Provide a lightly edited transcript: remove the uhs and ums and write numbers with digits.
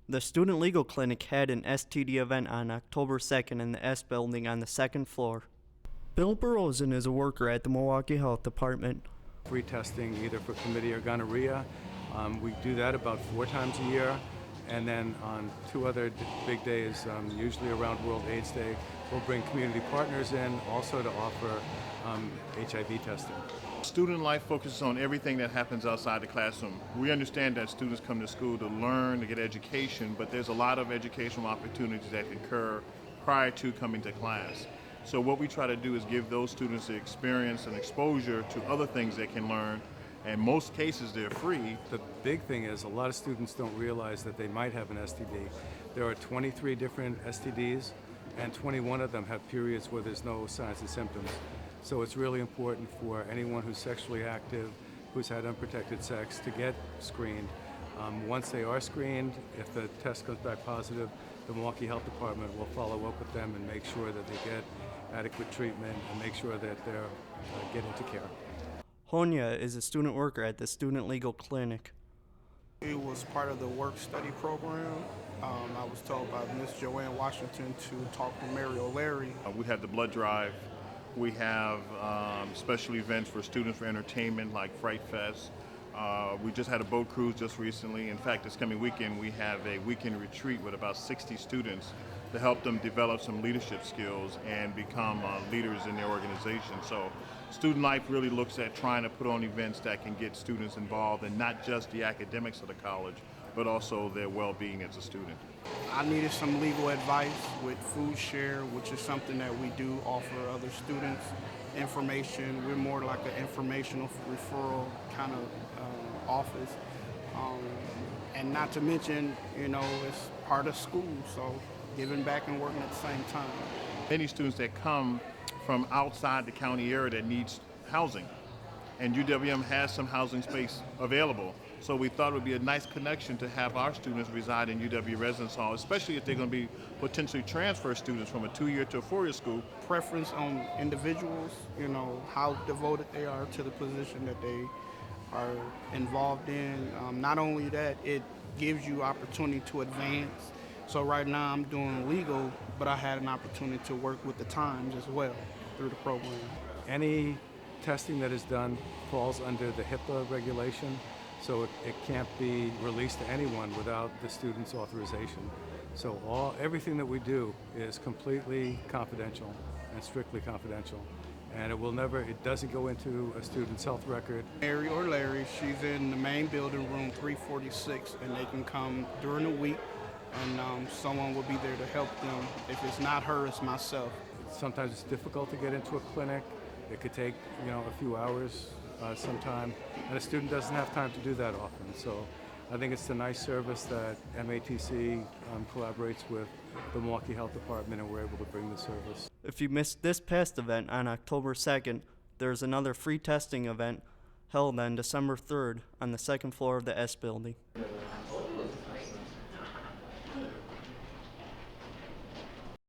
The Student Legal Clinic had an STD event on October 2nd in the S building on the second floor. Bill Burrosen is a worker at the Milwaukee Health Department. Free testing either for chlamydia or gonorrhea. We do that about 4 times a year. And then on 2 other big days, usually around World AIDS Day, we'll bring community partners in also to offer HIV testing. Student life focuses on everything that happens outside the classroom. We understand that students come to school to learn, to get education, but there's a lot of educational opportunities that occur prior to coming to class. So what we try to do is give those students the experience and exposure to other things they can learn. In most cases, they're free. The big thing is a lot of students don't realize that they might have an STD. There are 23 different STDs, and 21 of them have periods where there's no signs and symptoms. So it's really important for anyone who's sexually active, who's had unprotected sex, to get screened. Once they are screened, if the test comes back positive, the Milwaukee Health Department will follow up with them and make sure that they get adequate treatment and make sure that they're get into care. Honya is a student worker at the Student Legal Clinic. It was part of the work-study program. I was told by Miss Joanne Washington to talk to Mary O'Leary. We have the blood drive. We have special events for students for entertainment like Fright Fest. We just had a boat cruise just recently. In fact, this coming weekend we have a weekend retreat with about 60 students to help them develop some leadership skills and become leaders in their organization. So student life really looks at trying to put on events that can get students involved in not just the academics of the college, but also their well-being as a student. I needed some legal advice with Food Share, which is something that we do offer other students. Information, we're more like an informational referral kind of office. And not to mention, it's part of school, so giving back and working at the same time. Many students that come from outside the county area that needs housing, and UWM has some housing space available. So we thought it would be a nice connection to have our students reside in UW Residence Hall, especially if they're going to be potentially transfer students from a 2-year to a 4-year school. Preference on individuals, how devoted they are to the position that they are involved in. Not only that, it gives you opportunity to advance. So right now I'm doing legal, but I had an opportunity to work with the Times as well through the program. Any testing that is done falls under the HIPAA regulation, so it can't be released to anyone without the student's authorization. So everything that we do is completely confidential and strictly confidential. And it doesn't go into a student's health record. Mary or Larry, she's in the main building, room 346, and they can come during the week, and someone will be there to help them. If it's not her, it's myself. Sometimes it's difficult to get into a clinic. It could take, a few hours sometime, and a student doesn't have time to do that often. So I think it's a nice service that MATC collaborates with the Milwaukee Health Department, and we're able to bring the service. If you missed this past event on October 2nd, there's another free testing event held on December 3rd on the second floor of the S building.